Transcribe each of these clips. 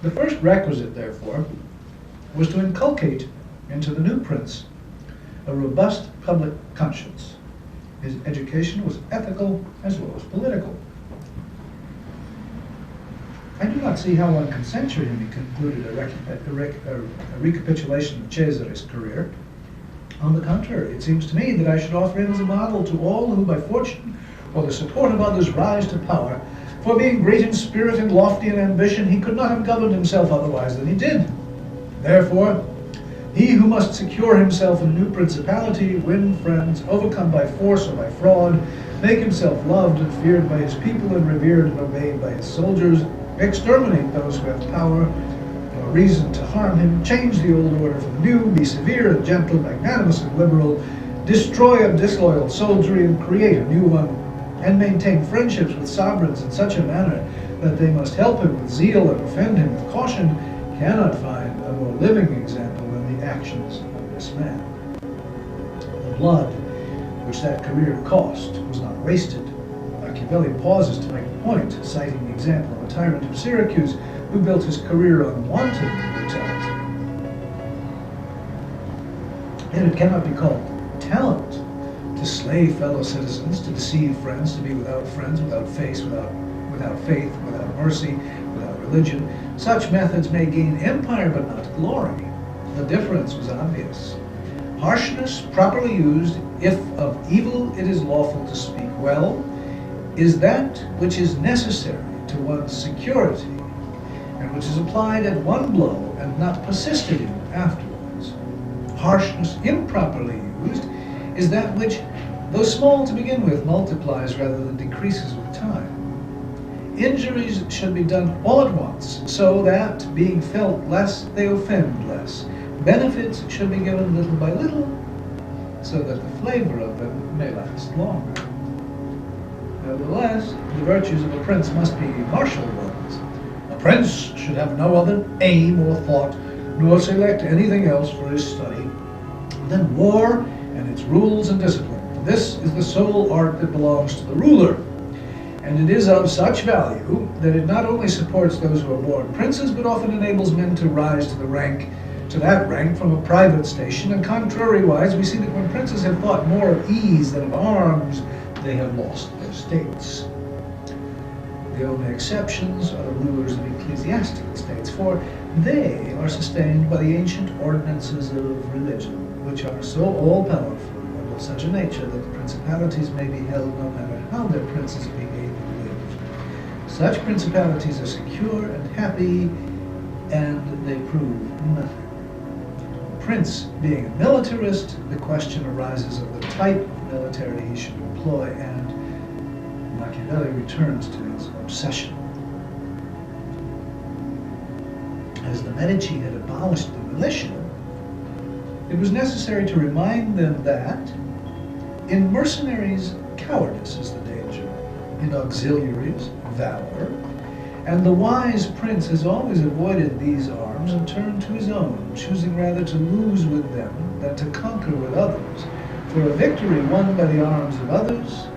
The first requisite, therefore, was to inculcate into the new prince a robust public conscience. His education was ethical as well as political. I do not see how one can censure him, he concluded a recapitulation of Cesare's career. On the contrary, it seems to me that I should offer him as a model to all who by fortune or the support of others rise to power. For being great in spirit and lofty in ambition, he could not have governed himself otherwise than he did. Therefore, he who must secure himself in a new principality, win friends, overcome by force or by fraud, make himself loved and feared by his people and revered and obeyed by his soldiers, exterminate those who have power or reason to harm him, change the old order for the new, be severe and gentle, magnanimous and liberal, destroy a disloyal soldiery and create a new one, and maintain friendships with sovereigns in such a manner that they must help him with zeal and offend him with caution, cannot find a more living example than the actions of this man. The blood which that career cost was not wasted. Machiavelli pauses to make a point, citing the example of a tyrant of Syracuse who built his career on wanton brutality. Yet it cannot be called talent to slay fellow citizens, to deceive friends, to be without friends, without faith, without mercy, without religion. Such methods may gain empire but not glory. The difference was obvious. Harshness, properly used, if of evil it is lawful to speak well, is that which is necessary to one's security, and which is applied at one blow and not persisted in afterwards. Harshness, improperly used, is that which, though small to begin with, multiplies rather than decreases with time. Injuries should be done all at once, so that, being felt less, they offend less. Benefits should be given little by little, so that the flavor of them may last longer. Nevertheless, the virtues of a prince must be martial ones. A prince should have no other aim or thought, nor select anything else for his study than war and its rules and discipline. This is the sole art that belongs to the ruler, and it is of such value that it not only supports those who are born princes, but often enables men to rise to that rank from a private station, and contrariwise, we see that when princes have thought more of ease than of arms, they have lost their states. The only exceptions are the rulers of ecclesiastical states, for they are sustained by the ancient ordinances of religion, which are so all-powerful and of such a nature that the principalities may be held no matter how their princes behave and live. Such principalities are secure and happy, and they prove nothing. Prince being a militarist, the question arises of the type of military he should employ, and Machiavelli returns to his obsession. As the Medici had abolished the militia, it was necessary to remind them that in mercenaries, cowardice is the danger, in auxiliaries, valor, and the wise prince has always avoided these arms and turned to his own, choosing rather to lose with them than to conquer with others. For a victory won by the arms of others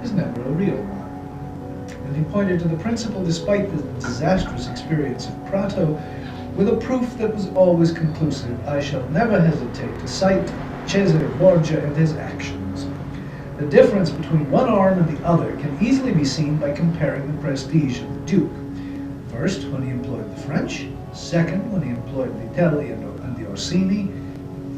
is never a real one. And he pointed to the principle, despite the disastrous experience of Prato, with a proof that was always conclusive. I shall never hesitate to cite Cesare Borgia and his actions. The difference between one arm and the other can easily be seen by comparing the prestige of the Duke. First, when he employed the French. Second, when he employed the Vitelli and the Orsini.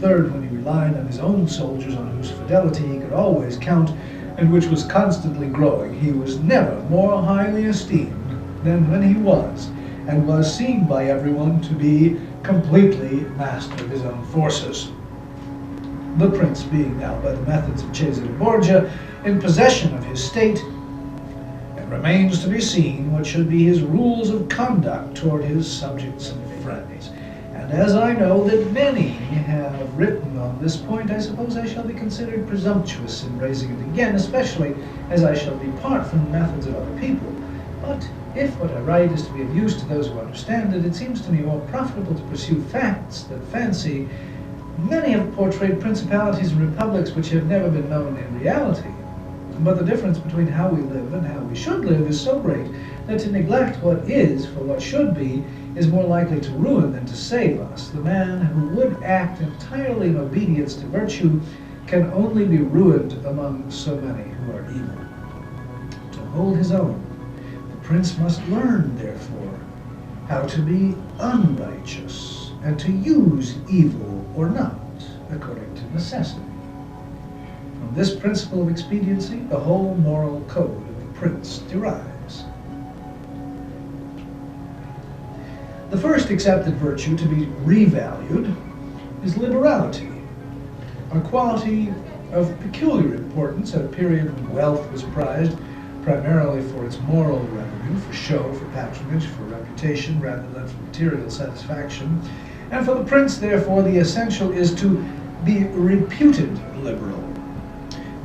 Third, when he relied on his own soldiers, on whose fidelity he could always count, and which was constantly growing. He was never more highly esteemed than when he was, and was seen by everyone to be completely master of his own forces. The prince being now, by the methods of Cesare Borgia, in possession of his state, it remains to be seen what should be his rules of conduct toward his subjects and friends. And as I know that many have written on this point, I suppose I shall be considered presumptuous in raising it again, especially as I shall depart from the methods of other people. But if what I write is to be of use to those who understand it, it seems to me more profitable to pursue facts than fancy. Many have portrayed principalities and republics which have never been known in reality. But the difference between how we live and how we should live is so great that to neglect what is for what should be is more likely to ruin than to save us. The man who would act entirely in obedience to virtue can only be ruined among so many who are evil. To hold his own, the prince must learn, therefore, how to be unrighteous and to use evil or not, according to necessity. From this principle of expediency, the whole moral code of the prince derives. The first accepted virtue to be revalued is liberality, a quality of peculiar importance at a period when wealth was prized primarily for its moral revenue, for show, for patronage, for reputation, rather than for material satisfaction. And for the prince, therefore, the essential is to be reputed liberal.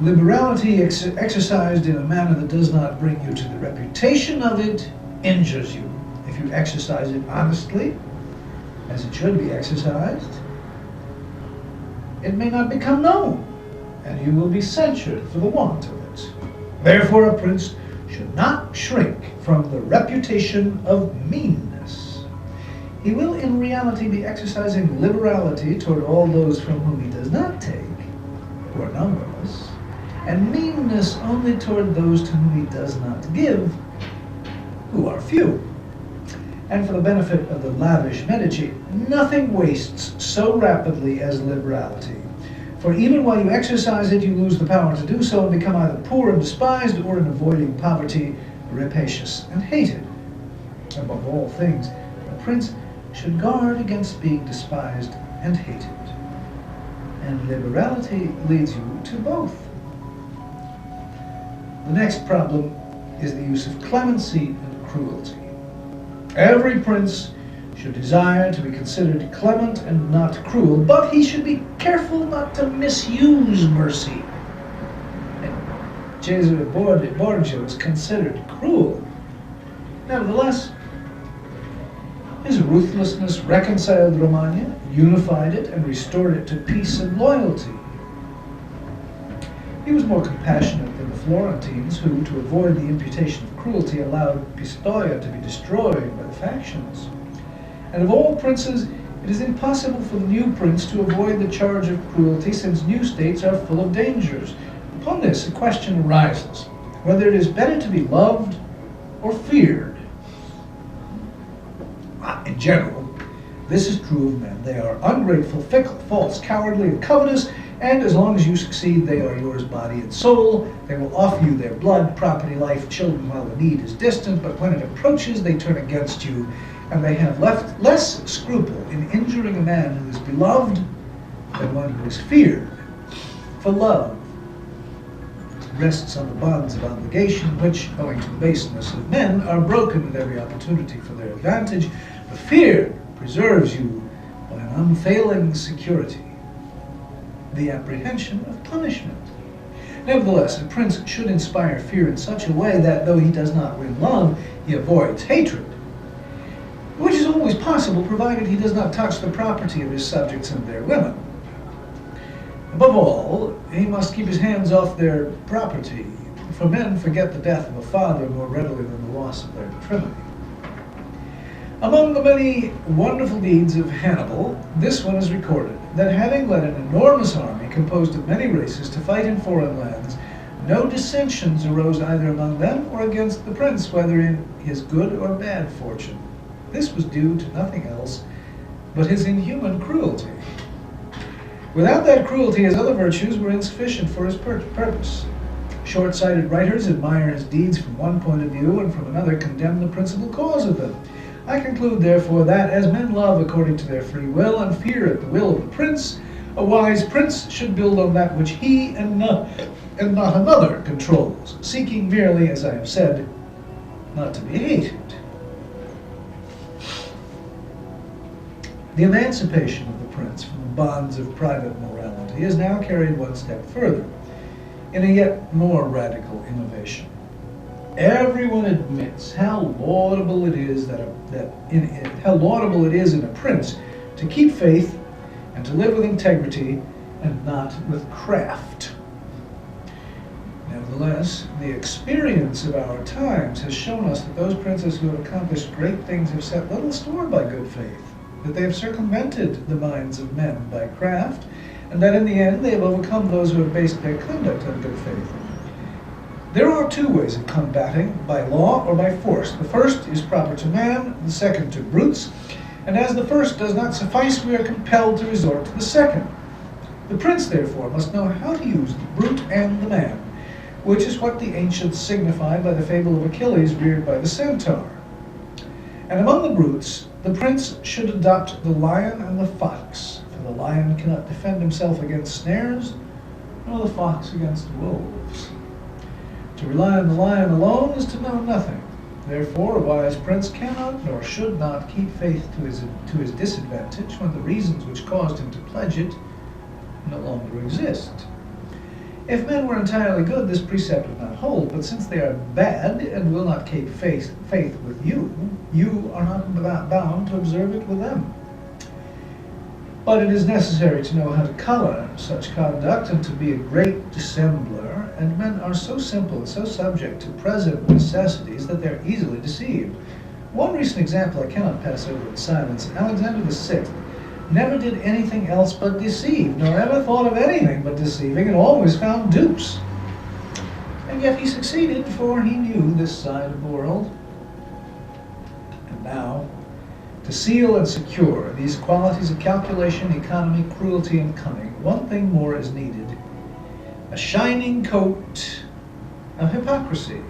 Liberality exercised in a manner that does not bring you to the reputation of it injures you. If you exercise it honestly, as it should be exercised, it may not become known, and you will be censured for the want of it. Therefore, a prince should not shrink from the reputation of meanness. He will in reality be exercising liberality toward all those from whom he does not take, who are numberless, and meanness only toward those to whom he does not give, who are few. And for the benefit of the lavish Medici, nothing wastes so rapidly as liberality. For even while you exercise it, you lose the power to do so and become either poor and despised, or in avoiding poverty, rapacious and hated. Above all things, a prince should guard against being despised and hated. And liberality leads you to both. The next problem is the use of clemency and cruelty. Every prince should desire to be considered clement and not cruel, but he should be careful not to misuse mercy. And Cesare Borgia was considered cruel. Nevertheless, his ruthlessness reconciled Romagna, unified it, and restored it to peace and loyalty. He was more compassionate than the Florentines, who, to avoid the imputation of cruelty, allowed Pistoia to be destroyed by the factions. And of all princes, it is impossible for the new prince to avoid the charge of cruelty, since new states are full of dangers. Upon this, a question arises, whether it is better to be loved or feared. In general, this is true of men. They are ungrateful, fickle, false, cowardly, and covetous, and as long as you succeed, they are yours body and soul. They will offer you their blood, property, life, children while the need is distant, but when it approaches, they turn against you, and they have left less scruple in injuring a man who is beloved than one who is feared. For love rests on the bonds of obligation, which, owing to the baseness of men, are broken with every opportunity for their advantage. But fear preserves you by an unfailing security, the apprehension of punishment. Nevertheless, a prince should inspire fear in such a way that, though he does not win love, he avoids hatred, which is always possible, provided he does not touch the property of his subjects and their women. Above all, he must keep his hands off their property, for men forget the death of a father more readily than the loss of their patrimony. Among the many wonderful deeds of Hannibal, this one is recorded, that having led an enormous army composed of many races to fight in foreign lands, no dissensions arose either among them or against the prince, whether in his good or bad fortune. This was due to nothing else but his inhuman cruelty. Without that cruelty, his other virtues were insufficient for his purpose. Short-sighted writers admire his deeds from one point of view, and from another condemn the principal cause of them. I conclude, therefore, that as men love according to their free will and fear at the will of the prince, a wise prince should build on that which he and not another controls, seeking merely, as I have said, not to be hated. The emancipation of the prince from the bonds of private morality is now carried one step further, in a yet more radical innovation. Everyone admits how laudable it is how laudable it is in a prince to keep faith and to live with integrity and not with craft. Nevertheless, the experience of our times has shown us that those princes who have accomplished great things have set little store by good faith, that they have circumvented the minds of men by craft, and that in the end they have overcome those who have based their conduct on good faith. There are two ways of combating, by law or by force. The first is proper to man, the second to brutes, and as the first does not suffice, we are compelled to resort to the second. The prince, therefore, must know how to use the brute and the man, which is what the ancients signified by the fable of Achilles reared by the centaur. And among the brutes, the prince should adopt the lion and the fox, for the lion cannot defend himself against snares, nor the fox against wolves. To rely on the lion alone is to know nothing. Therefore, a wise prince cannot nor should not keep faith to his disadvantage when the reasons which caused him to pledge it no longer exist. If men were entirely good, this precept would not hold, but since they are bad and will not keep faith with you, you are not bound to observe it with them. But it is necessary to know how to color such conduct and to be a great dissembler, and men are so simple and so subject to present necessities that they are easily deceived. One recent example I cannot pass over in silence. Alexander VI never did anything else but deceive, nor ever thought of anything but deceiving, and always found dupes. And yet he succeeded, for he knew this side of the world. And now, to seal and secure these qualities of calculation, economy, cruelty, and cunning, one thing more is needed: a shining coat of hypocrisy.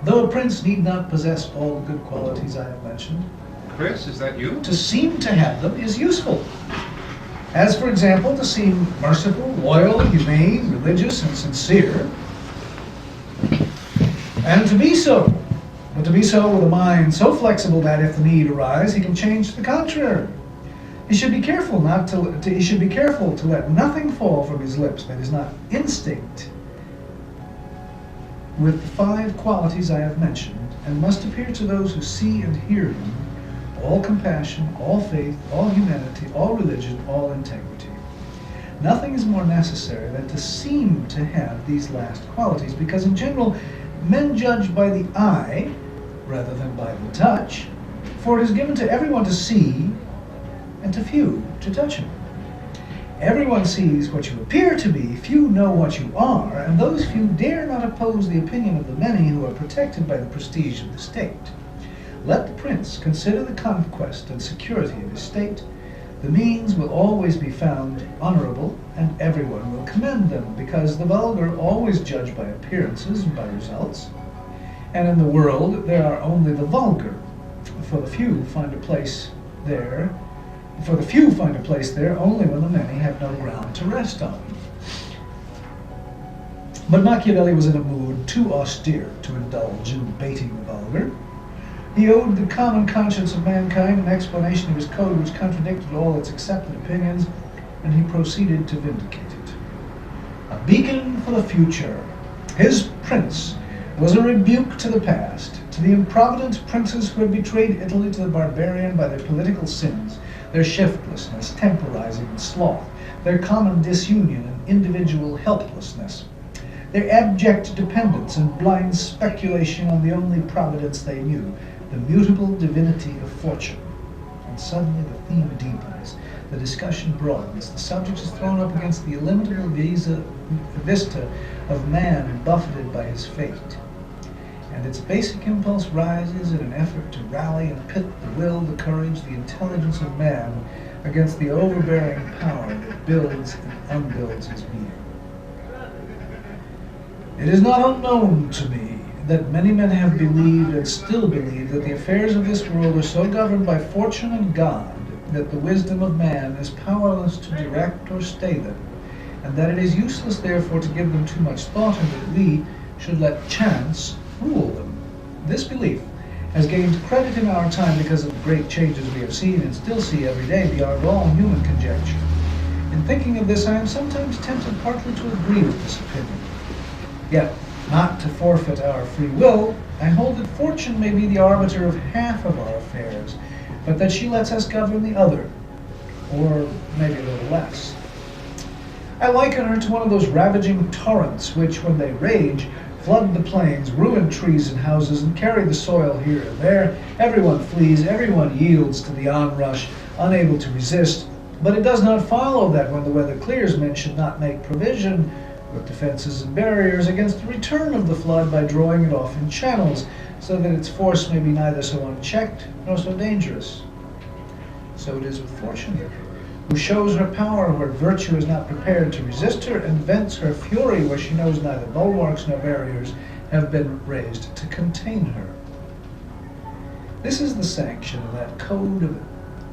Though a prince need not possess all the good qualities I have mentioned, Chris, is that you? to seem to have them is useful. As, for example, to seem merciful, loyal, humane, religious, and sincere. And to be so, but to be so with a mind so flexible that if the need arise, he can change to the contrary. He should be careful to let nothing fall from his lips that is not instinct with the 5 qualities I have mentioned, and must appear to those who see and hear him all compassion, all faith, all humanity, all religion, all integrity. Nothing is more necessary than to seem to have these last qualities, because in general, men judge by the eye rather than by the touch, for it is given to everyone to see and to few to touch him. Everyone sees what you appear to be, few know what you are, and those few dare not oppose the opinion of the many who are protected by the prestige of the state. Let the prince consider the conquest and security of his state. The means will always be found honorable, and everyone will commend them, because the vulgar always judge by appearances and by results. And in the world there are only the vulgar, for the few find a place there only when the many have no ground to rest on. But Machiavelli was in a mood too austere to indulge in baiting the vulgar. He owed the common conscience of mankind an explanation of his code which contradicted all its accepted opinions, and he proceeded to vindicate it. A beacon for the future, his prince was a rebuke to the past, to the improvident princes who had betrayed Italy to the barbarian by their political sins, their shiftlessness, temporizing, and sloth, their common disunion and individual helplessness, their abject dependence and blind speculation on the only providence they knew, the mutable divinity of fortune. And suddenly the theme deepens, the discussion broadens, the subject is thrown up against the illimitable vista of man buffeted by his fate. And its basic impulse rises in an effort to rally and pit the will, the courage, the intelligence of man against the overbearing power that builds and unbuilds his being. It is not unknown to me that many men have believed and still believe that the affairs of this world are so governed by fortune and God that the wisdom of man is powerless to direct or stay them, and that it is useless therefore to give them too much thought, and that we should let chance rule them. This belief has gained credit in our time because of the great changes we have seen and still see every day beyond all human conjecture. In thinking of this, I am sometimes tempted partly to agree with this opinion. Yet, not to forfeit our free will, I hold that fortune may be the arbiter of half of our affairs, but that she lets us govern the other, or maybe a little less. I liken her to one of those ravaging torrents which, when they rage, flood the plains, ruin trees and houses, and carry the soil here and there. Everyone flees, everyone yields to the onrush, unable to resist. But it does not follow that when the weather clears, men should not make provision with defenses and barriers against the return of the flood by drawing it off in channels, so that its force may be neither so unchecked nor so dangerous. So it is with fortune, who shows her power where virtue is not prepared to resist her, and vents her fury where she knows neither bulwarks nor barriers have been raised to contain her. This is the sanction of that code of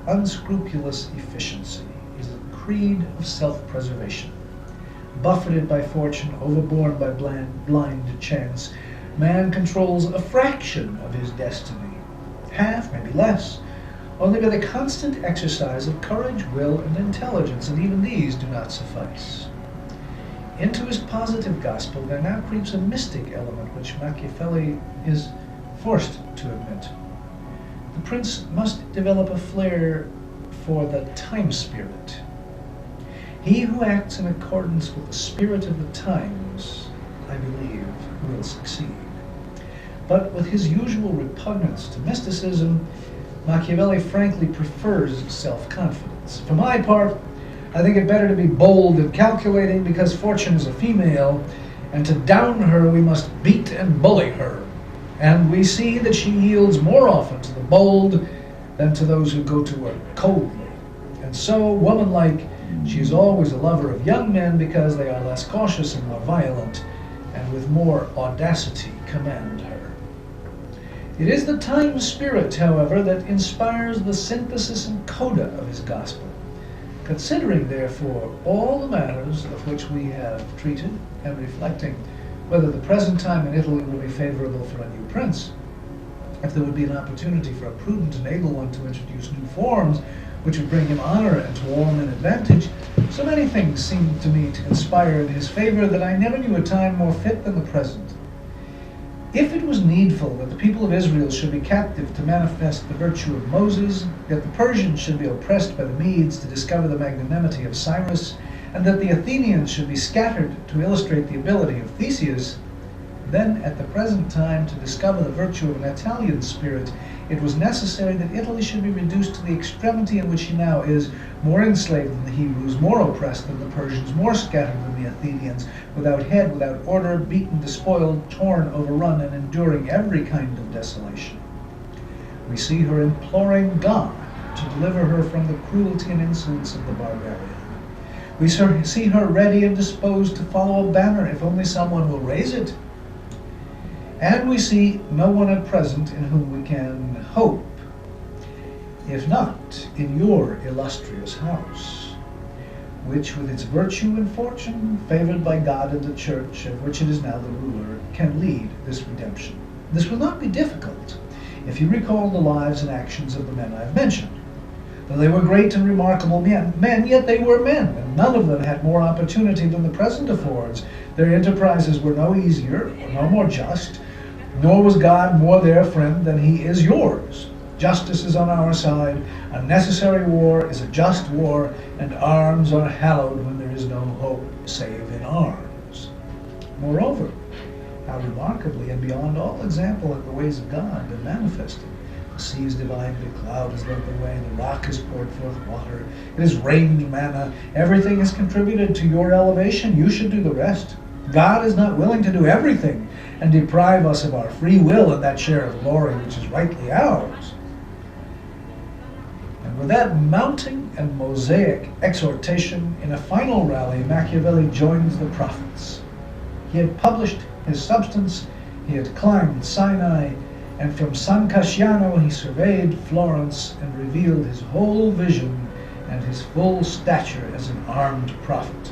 unscrupulous efficiency, is a creed of self-preservation. Buffeted by fortune, overborne by blind chance, man controls a fraction of his destiny, half, maybe less, only by the constant exercise of courage, will, and intelligence, and even these do not suffice. Into his positive gospel there now creeps a mystic element which Machiavelli is forced to admit. The prince must develop a flair for the time spirit. He who acts in accordance with the spirit of the times, I believe, will succeed. But with his usual repugnance to mysticism, Machiavelli frankly prefers self-confidence. For my part, I think it better to be bold and calculating, because fortune is a female, and to down her we must beat and bully her. And we see that she yields more often to the bold than to those who go to her coldly. And so, womanlike, she is always a lover of young men, because they are less cautious and more violent, and with more audacity command her. It is the time spirit, however, that inspires the synthesis and coda of his gospel. Considering, therefore, all the matters of which we have treated, and reflecting whether the present time in Italy will be favorable for a new prince, if there would be an opportunity for a prudent and able one to introduce new forms which would bring him honor and to all men advantage, so many things seem to me to conspire in his favor that I never knew a time more fit than the present. If it was needful that the people of Israel should be captive to manifest the virtue of Moses, that the Persians should be oppressed by the Medes to discover the magnanimity of Cyrus, and that the Athenians should be scattered to illustrate the ability of Theseus, then at the present time, to discover the virtue of an Italian spirit, it was necessary that Italy should be reduced to the extremity in which she now is, more enslaved than the Hebrews, more oppressed than the Persians, more scattered than the Athenians, without head, without order, beaten, despoiled, torn, overrun, and enduring every kind of desolation. We see her imploring God to deliver her from the cruelty and insolence of the barbarian. We see her ready and disposed to follow a banner if only someone will raise it. And we see no one at present in whom we can hope, if not in your illustrious house, which with its virtue and fortune, favored by God and the Church, of which it is now the ruler, can lead this redemption. This will not be difficult if you recall the lives and actions of the men I have mentioned. Though they were great and remarkable men, yet they were men, and none of them had more opportunity than the present affords. Their enterprises were no easier, or no more just, nor was God more their friend than he is yours. Justice is on our side, a necessary war is a just war, and arms are hallowed when there is no hope save in arms. Moreover, how remarkably and beyond all example have the ways of God been manifested. The sea is divided, the cloud has led the way, the rock has poured forth water, it has rained manna. Everything has contributed to your elevation. You should do the rest. God is not willing to do everything and deprive us of our free will and that share of glory which is rightly ours. And with that mounting and Mosaic exhortation, in a final rally, Machiavelli joins the prophets. He had published his substance, he had climbed Sinai, and from San Casciano he surveyed Florence and revealed his whole vision and his full stature as an armed prophet.